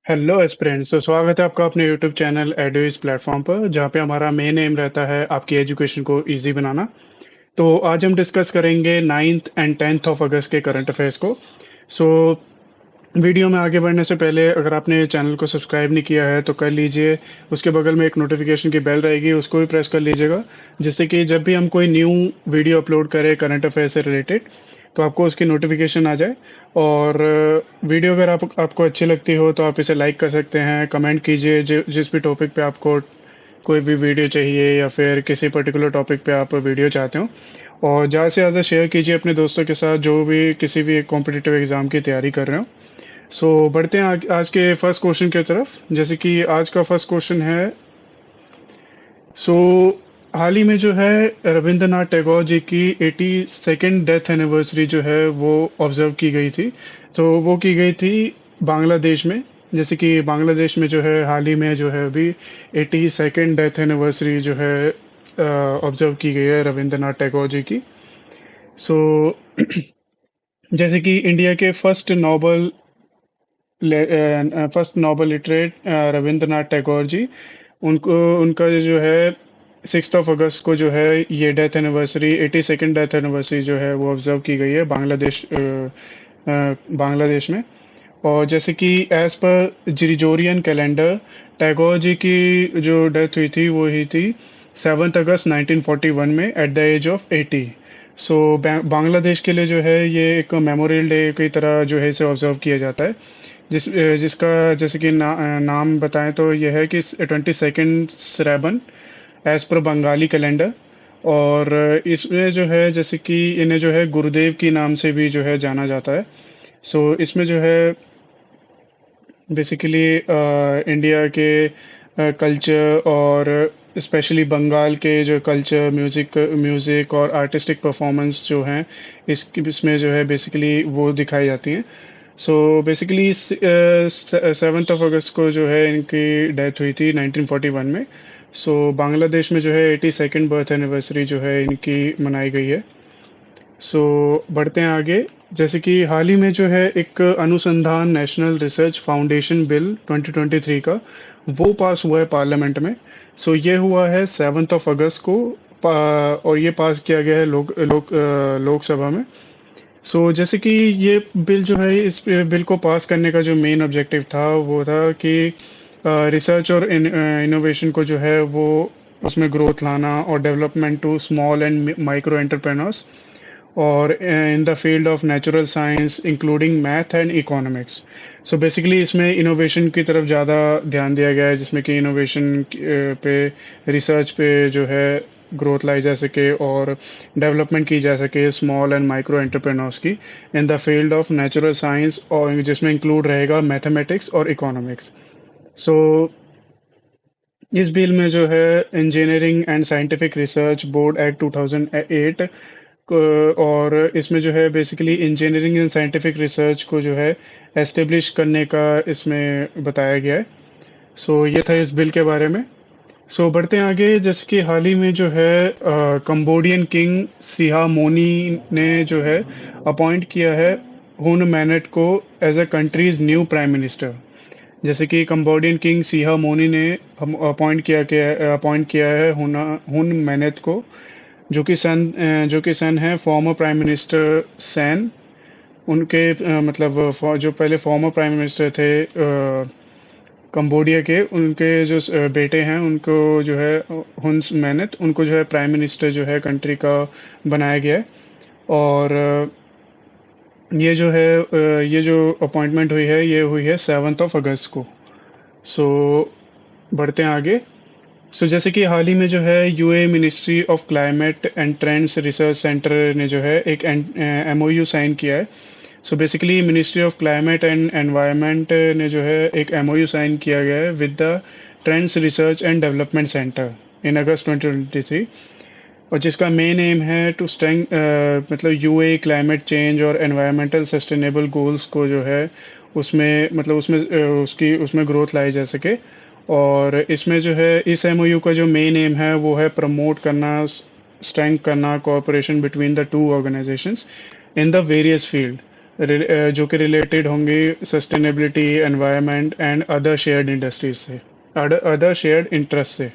Hello aspirants. तो स्वागत है आपका अपने यूट्यूब चैनल एडोइस प्लेटफॉर्म पर, जहाँ पे हमारा मेन एम रहता है आपकी एजुकेशन को इजी बनाना। तो आज हम डिस्कस करेंगे 9th एंड 10th ऑफ अगस्त के करंट अफेयर्स को। सो वीडियो में आगे बढ़ने से पहले अगर आपने चैनल को सब्सक्राइब नहीं किया है तो कर लीजिए। उसके बगल में एक नोटिफिकेशन की बेल रहेगी, उसको भी प्रेस कर लीजिएगा, जिससे कि जब भी हम कोई न्यू वीडियो अपलोड करें करंट अफेयर से रिलेटेड तो आपको उसकी नोटिफिकेशन आ जाए। और वीडियो अगर आपको अच्छी लगती हो तो आप इसे लाइक कर सकते हैं, कमेंट कीजिए जिस भी टॉपिक पे आपको कोई भी वीडियो चाहिए या फिर किसी पर्टिकुलर टॉपिक पे आप वीडियो चाहते हो। और ज़्यादा से ज़्यादा शेयर कीजिए अपने दोस्तों के साथ जो भी किसी भी कॉम्पिटिटिव एग्जाम की तैयारी कर रहे हो। बढ़ते हैं आज के फर्स्ट क्वेश्चन की तरफ। जैसे कि आज का फर्स्ट क्वेश्चन है। सो हाल ही में जो है रविंद्रनाथ टैगोर जी की 82nd डेथ एनिवर्सरी जो है वो ऑब्जर्व की गई थी। तो वो की गई थी बांग्लादेश में। जैसे कि बांग्लादेश में जो है हाल ही में जो है अभी 82nd डेथ एनिवर्सरी जो है ऑब्जर्व की गई है रविंद्रनाथ टैगोर जी की। सो जैसे कि इंडिया के first Nobel laureate Rabindranath Tagore ji, उनको उनका जो है 6 अगस्त को जो है ये death anniversary 82nd death anniversary जो है वो ऑब्जर्व की गई है बांग्लादेश में। और जैसे कि as per Gregorian calendar Tagore ji की जो डेथ हुई थी वो हुई थी 7 अगस्त 1941 में एट द एज ऑफ 80। सो बांग्लादेश के लिए जो है ये एक मेमोरियल डे की तरह जो है इसे ऑब्जर्व किया जाता है। जिसका जैसे कि नाम बताएं तो यह है कि 22nd Shravan as per Bengali calendar. और इसमें जो है जैसे कि इन्हें जो है गुरुदेव की नाम से भी जो है जाना जाता है। इसमें जो है बेसिकली इंडिया के कल्चर और स्पेशली बंगाल के जो कल्चर म्यूजिक म्यूजिक और आर्टिस्टिक परफॉर्मेंस जो हैं इसमें जो है बेसिकली वो दिखाई जाती हैं। बेसिकली 7 अगस्त को जो है इनकी डेथ हुई थी 1941 में। बांग्लादेश में जो है 82nd बर्थ एनिवर्सरी जो है इनकी मनाई गई है। बढ़ते हैं आगे। जैसे कि हाल ही में जो है एक अनुसंधान नेशनल रिसर्च फाउंडेशन बिल 2023 का वो पास हुआ है पार्लियामेंट में। ये हुआ है 7 अगस्त को और ये पास किया गया है लोकसभा में। जैसे कि ये बिल जो है इस बिल को पास करने का जो मेन ऑब्जेक्टिव था वो था कि रिसर्च और इनोवेशन को जो है वो उसमें ग्रोथ लाना और development to small and micro entrepreneurs और in the field of natural science including math and economics. Basically इसमें इनोवेशन की तरफ ज़्यादा ध्यान दिया गया है, जिसमें कि इनोवेशन पे रिसर्च पे जो है ग्रोथ लाई जा सके और डेवलपमेंट की जा सके स्मॉल एंड माइक्रो एंटरप्रेन्योर्स की इन the field of natural science, और जिसमें इंक्लूड रहेगा मैथमेटिक्स और इकोनॉमिक्स। सो इस बिल में जो है engineering and scientific research board act 2008 और इसमें जो है basically engineering and scientific research को जो है एस्टेब्लिश करने का इसमें बताया गया है। ये था इस बिल के बारे में। बढ़ते हैं आगे। जैसे कि हाल ही में जो है कंबोडियन किंग सिहामोनी ने जो है अपॉइंट किया है हुन मैनेट को as a country's new prime minister. जैसे कि कंबोडियन किंग सिहामोनी ने हम अपॉइंट किया है हुन मैनेट को, जो कि सन है फॉर्मर प्राइम मिनिस्टर सैन। उनके मतलब जो पहले फॉर्मर प्राइम मिनिस्टर थे कंबोडिया के, उनके जो बेटे हैं उनको जो है हुन मैनेट, उनको जो है प्राइम मिनिस्टर जो है कंट्री का बनाया गया है। और ये जो है ये जो अपॉइंटमेंट हुई है ये हुई है 7 अगस्त को। सो बढ़ते हैं आगे। जैसे कि हाल ही में जो है UAE ministry of climate and trends research centre ने जो है एक एमओयू साइन किया है। Basically ministry of climate and environment ने जो है एक एमओयू साइन किया गया है with the trends research and development centre in August 2023, और जिसका मेन एम है टू मतलब यूए क्लाइमेट चेंज और एनवायरमेंटल सस्टेनेबल गोल्स को जो है उसमें मतलब उसमें ग्रोथ लाई जा सके। और इसमें जो है इस एमओयू का जो मेन एम है वो है प्रमोट करना, स्ट्रेंथ करना cooperation between the two organisations in the various field जो कि रिलेटेड होंगी sustainability, environment and other shared industries से, अदर शेयर्ड इंटरेस्ट से।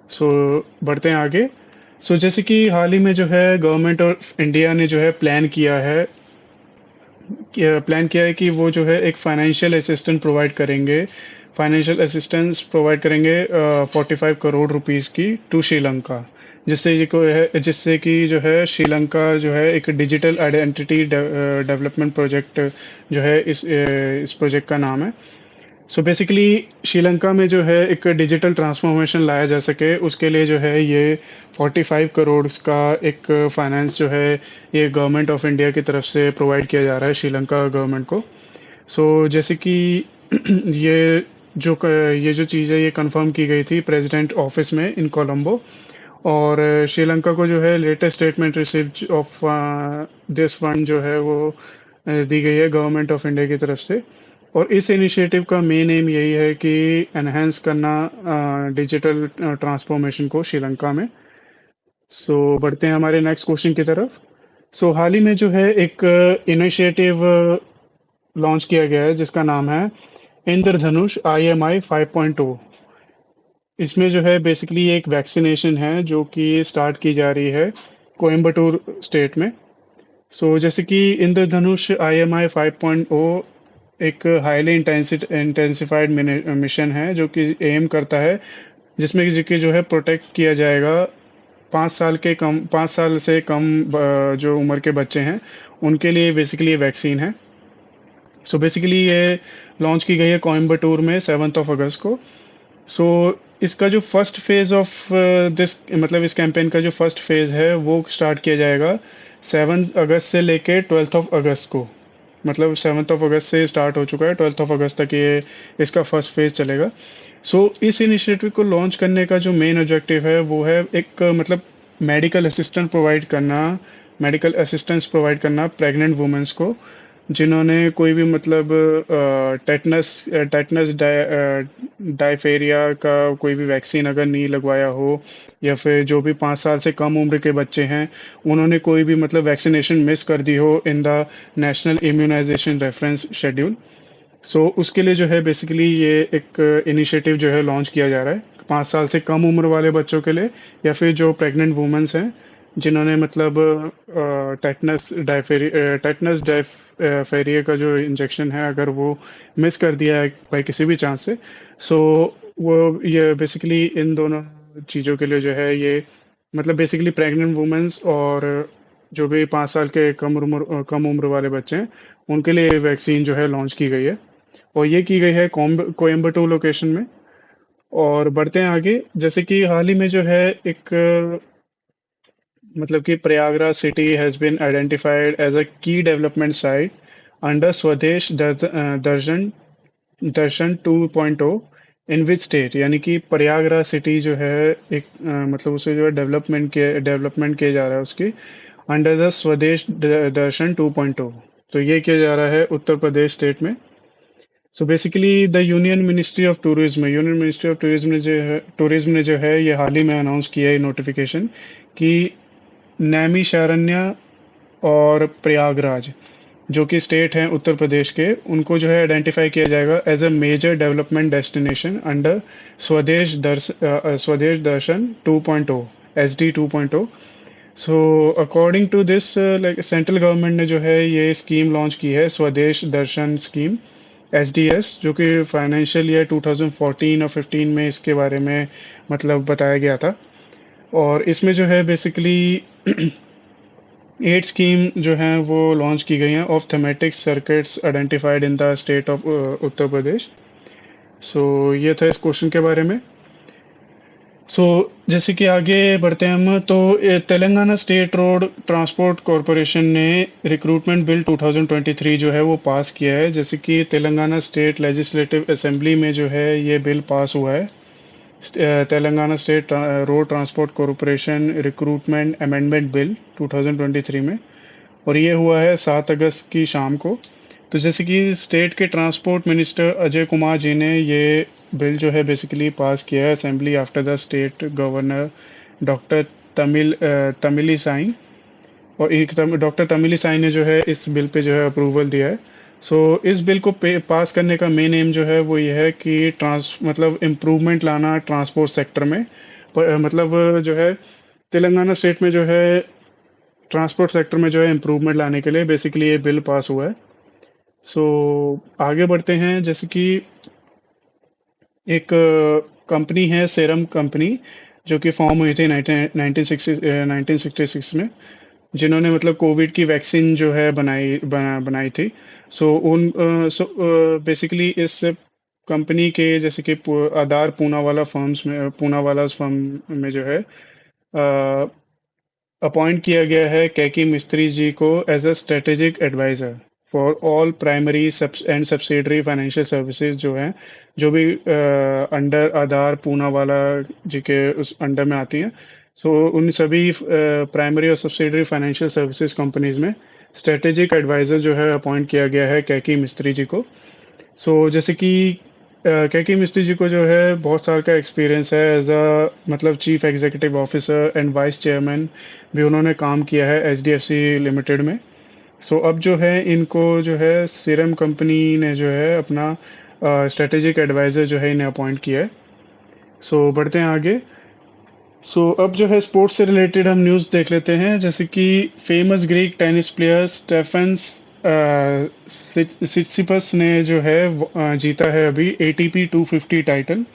सो बढ़ते हैं आगे। जैसे कि हाल ही में जो है गवर्नमेंट ऑफ इंडिया ने जो है प्लान किया है कि वो जो है एक फाइनेंशियल असिस्टेंस प्रोवाइड करेंगे 45 करोड़ रुपीस की टू श्रीलंका, जिससे कि जो है श्रीलंका जो है एक डिजिटल आइडेंटिटी डेवलपमेंट प्रोजेक्ट जो है इस प्रोजेक्ट का नाम है। बेसिकली श्रीलंका में जो है एक डिजिटल ट्रांसफॉर्मेशन लाया जा सके, उसके लिए जो है ये 45 करोड़ का एक फाइनेंस जो है ये गवर्नमेंट ऑफ इंडिया की तरफ से प्रोवाइड किया जा रहा है श्रीलंका गवर्नमेंट को। जैसे कि ये ये जो चीज़ है ये कंफर्म की गई थी प्रेसिडेंट ऑफिस में इन कोलंबो, और श्रीलंका को जो है latest statement receipt of this fund जो है वो दी गई है गवर्नमेंट ऑफ इंडिया की तरफ से। और इस इनिशिएटिव का मेन एम यही है कि एनहेंस करना डिजिटल ट्रांसफॉर्मेशन को श्रीलंका में। बढ़ते हैं हमारे नेक्स्ट क्वेश्चन की तरफ। हाल ही में जो है एक इनिशिएटिव लॉन्च किया गया है जिसका नाम है इंद्रधनुष IMI 5.0। इसमें जो है बेसिकली एक वैक्सीनेशन है जो कि स्टार्ट की जा रही है कोयम्बटूर स्टेट में। जैसे कि इंद्रधनुष IMI 5.0 एक हाईली इंटेंसिफाइड मिशन है जो कि एम करता है, जिसमें कि जो है प्रोटेक्ट किया जाएगा 5 साल से कम जो उम्र के बच्चे हैं उनके लिए बेसिकली ये वैक्सीन है। बेसिकली ये लॉन्च की गई है कोयम्बटूर में 7 अगस्त को। इसका जो फर्स्ट फेज ऑफ दिस मतलब इस कैंपेन का जो फर्स्ट फेज है वो स्टार्ट किया जाएगा 7 अगस्त से लेके 12 अगस्त को। मतलब 7 अगस्त से स्टार्ट हो चुका है, 12 अगस्त तक ये इसका फर्स्ट फेज चलेगा। इस इनिशिएटिव को लॉन्च करने का जो मेन ऑब्जेक्टिव है वो है एक मतलब मेडिकल असिस्टेंस प्रोवाइड करना प्रेग्नेंट वुमेन्स को जिन्होंने कोई भी मतलब टेटनस डायफेरिया का कोई भी वैक्सीन अगर नहीं लगवाया हो, या फिर जो भी 5 साल से कम उम्र के बच्चे हैं उन्होंने कोई भी मतलब वैक्सीनेशन मिस कर दी हो in the national immunization reference schedule. उसके लिए जो है बेसिकली ये एक इनिशिएटिव जो है लॉन्च किया जा रहा है 5 साल से कम उम्र वाले बच्चों के लिए, या फिर जो प्रेग्नेंट वुमेन्स हैं जिन्होंने मतलब टेटनस डायफेरिया का जो इंजेक्शन है अगर वो मिस कर दिया है भाई किसी भी चांस से। वो ये बेसिकली इन दोनों चीज़ों के लिए जो है ये मतलब बेसिकली प्रेग्नेंट वुमेन्स और जो भी 5 साल के कम उम्र वाले बच्चे हैं उनके लिए वैक्सीन जो है लॉन्च की गई है, और ये की गई है कोयम्बटूर लोकेशन में। और बढ़ते हैं आगे। जैसे कि हाल ही में जो है एक मतलब कि Prayagraj city has been identified as a key development site under Swadesh Darshan Darshan 2.0 in which state, यानी कि प्रयागराज सिटी जो है एक मतलब उसे जो है डेवलपमेंट किया जा रहा है उसकी अंडर द स्वदेश दर्शन 2.0। ये किया जा रहा है उत्तर प्रदेश स्टेट में। Basically the union ministry of tourism ने जो है ये हाल ही में अनाउंस किया है नोटिफिकेशन कि नैमिषारण्य और प्रयागराज जो कि स्टेट हैं उत्तर प्रदेश के, उनको जो है आइडेंटिफाई किया जाएगा as a major development destination under Swadesh Darshan 2.0 SD 2.0। According to this like central government ने जो है ये स्कीम लॉन्च की है स्वदेश दर्शन स्कीम SDS, जो कि फाइनेंशियल ईयर 2014 और 15 में इसके बारे में मतलब बताया गया था। और इसमें जो है बेसिकली 8 स्कीम जो हैं वो लॉन्च की गई हैं of thematic circuits identified in the state of Uttar Pradesh. ये था इस क्वेश्चन के बारे में। जैसे कि आगे बढ़ते हैं हम, तो Telangana state road transport corporation ने रिक्रूटमेंट बिल 2023 जो है वो पास किया है। जैसे कि तेलंगाना स्टेट लेजिस्लेटिव असेंबली में जो है ये बिल पास हुआ है, Telangana state road transport corporation recruitment amendment bill 2023 में, और ये हुआ है 7 अगस्त की शाम को। जैसे कि स्टेट के ट्रांसपोर्ट मिनिस्टर अजय कुमार जी ने ये बिल जो है बेसिकली पास किया है assembly after the state governor doctor Tamilisai और एक डॉक्टर तमिलिसाई ने जो है इस बिल पे जो है अप्रूवल दिया है। सो इस बिल को पास करने का मेन एम जो है वो ये है कि ट्रांस मतलब इम्प्रूवमेंट लाना ट्रांसपोर्ट सेक्टर में। मतलब जो है तेलंगाना स्टेट में जो है ट्रांसपोर्ट सेक्टर में जो है इम्प्रूवमेंट लाने के लिए बेसिकली ये बिल पास हुआ है। सो आगे बढ़ते हैं, जैसे कि एक कंपनी है सेरम कंपनी, जो कि फॉर्म हुई थी 1966 में, जिन्होंने मतलब कोविड की वैक्सीन जो है बनाई थी। सो बेसिकली इस कंपनी के जैसे कि आधार पूना वाला फर्म में जो है अपॉइंट किया गया है कैकी मिस्त्री जी को as a strategic advisor for all primary and subsidiary financial services जो हैं, जो भी अंडर आधार पूनावाला जी के उस अंडर में आती हैं। सो उन सभी प्राइमरी और सब्सिडरी फाइनेंशियल सर्विसेज कंपनीज में स्ट्रेटेजिक एडवाइजर जो है अपॉइंट किया गया है कैकी मिस्त्री जी को। जैसे कि कैकी मिस्त्री जी को जो है बहुत साल का एक्सपीरियंस है एज अ मतलब chief executive officer and vice chairman भी उन्होंने काम किया है एचडीएफसी लिमिटेड में। अब जो है इनको जो है सीरम कंपनी ने जो है अपना स्ट्रेटेजिक एडवाइजर जो है इन्हें अपॉइंट किया है। बढ़ते हैं आगे। अब जो है स्पोर्ट्स से रिलेटेड हम न्यूज़ देख लेते हैं, जैसे कि famous Greek tennis player Stefanos Tsitsipas ने जो है जीता है अभी ATP 250 title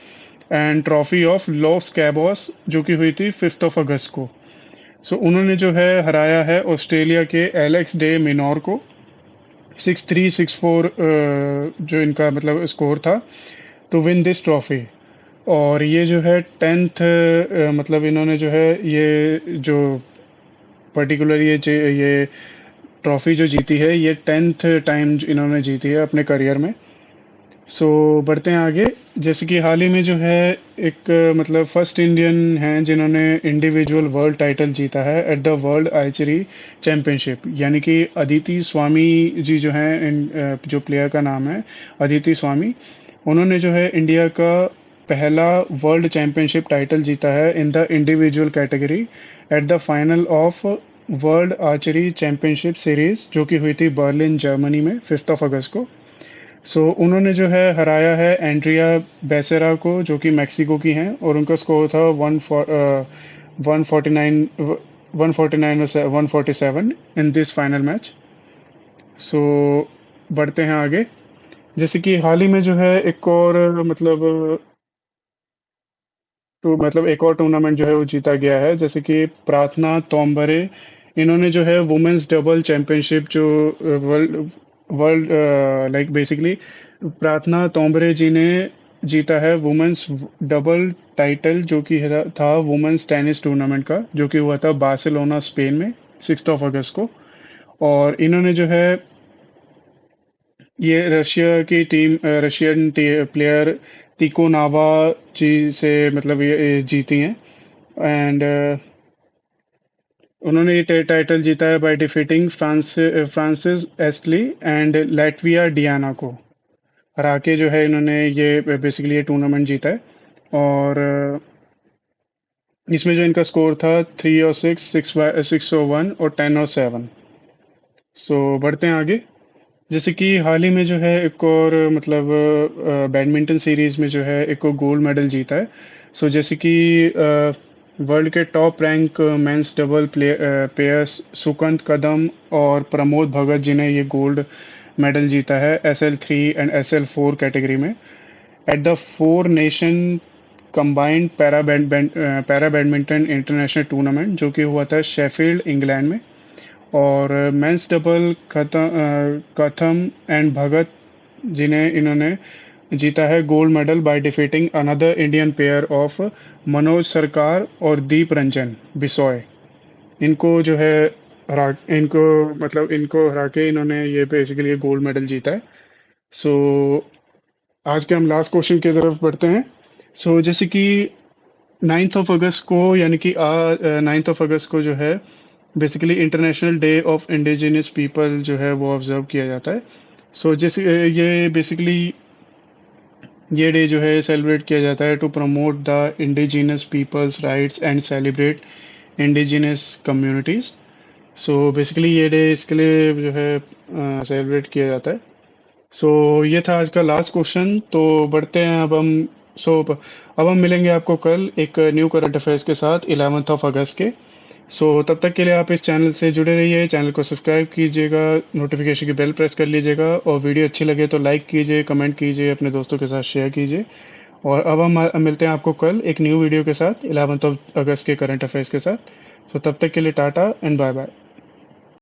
and trophy of Los Cabos, जो कि हुई थी 5 अगस्त को। उन्होंने जो है हराया है ऑस्ट्रेलिया के एलेक्स डे मिनोर को 6-3 6-4 जो इनका मतलब स्कोर था, टू विन दिस ट्रॉफी। और ये जो है 10th मतलब इन्होंने जो है ये जो पर्टिकुलर ये ट्रॉफी जो जीती है ये 10th टाइम इन्होंने जीती है अपने करियर में। बढ़ते हैं आगे। जैसे कि हाल ही में जो है एक मतलब फर्स्ट इंडियन हैं जिन्होंने इंडिविजुअल वर्ल्ड टाइटल जीता है at the world archery championship, यानी कि अदिति स्वामी जी जो हैं, जो प्लेयर का नाम है अदिति स्वामी, उन्होंने जो है इंडिया का पहला वर्ल्ड चैंपियनशिप टाइटल जीता है in the individual category at the final of world archery championship series, जो कि हुई थी बर्लिन जर्मनी में 5 अगस्त को। उन्होंने जो है हराया है एंड्रिया बेसेरा को, जो कि मैक्सिको की हैं, और उनका स्कोर था 149 147 इन दिस फाइनल मैच। सो बढ़ते हैं आगे। जैसे कि हाल ही में जो है एक और मतलब एक और टूर्नामेंट जो है वो जीता गया है, जैसे कि प्रार्थना तोम्बरे, इन्होंने जो है वुमेन्स डबल चैंपियनशिप जो वर्ल्ड वर्ल्ड लाइक बेसिकली प्रार्थना तोम्बरे जी ने जीता है वुमेन्स डबल टाइटल, जो कि था वुमेन्स टेनिस टूर्नामेंट का, जो कि हुआ था बार्सिलोना स्पेन में 6 अगस्त को। और इन्होंने जो है ये रशियन प्लेयर तिकोनावा जी से मतलब ये जीती हैं। एंड उन्होंने ये टाइटल जीता है by defeating Francis Astley and Latvia Diana को हरा के, जो है इन्होंने ये बेसिकली ये टूर्नामेंट जीता है। और इसमें जो इनका स्कोर था 3-6 6-1 और 10-7। बढ़ते हैं आगे। जैसे कि हाल ही में जो है एक और मतलब बैडमिंटन सीरीज में जो है एक और गोल्ड मेडल जीता है। जैसे कि वर्ल्ड के top rank men's double pairs Sukant Kadam और प्रमोद भगत जी ने ये गोल्ड मेडल जीता है SL3 एंड SL4 कैटेगरी में at the for nation combined para badminton international tournament, जो कि हुआ था शेफील्ड इंग्लैंड में। और मेंस डबल कथम एंड भगत जिन्हें इन्होंने जीता है gold medal by defeating another Indian pair of Manoj सरकार और दीप रंजन बिसोय। इनको जो है इनको मतलब इनको हरा के इन्होंने ये बेसिकली गोल्ड मेडल जीता है। सो आज के हम लास्ट क्वेश्चन की तरफ बढ़ते हैं। जैसे कि 9 अगस्त को, यानी कि 9 अगस्त को जो है basically international day of indigenous people जो है वो ऑब्जर्व किया जाता है। जैसे ये बेसिकली ये डे जो है सेलिब्रेट किया जाता है to promote the indigenous peoples rights and celebrate indigenous communities. So basically ये डे इसके लिए जो है सेलिब्रेट किया जाता है। सो ये था आज का लास्ट क्वेश्चन। तो बढ़ते हैं अब हम। सो अब हम मिलेंगे आपको कल एक न्यू करंट अफेयर्स के साथ 11 अगस्त के। सो तब तक के लिए आप इस चैनल से जुड़े रहिए, चैनल को सब्सक्राइब कीजिएगा, नोटिफिकेशन की बेल प्रेस कर लीजिएगा, और वीडियो अच्छी लगे तो लाइक कीजिए, कमेंट कीजिए, अपने दोस्तों के साथ शेयर कीजिए। और अब हम मिलते हैं आपको कल एक न्यू वीडियो के साथ 11 अगस्त के करंट अफेयर्स के साथ। सो तब तक के लिए टाटा एंड बाय बाय।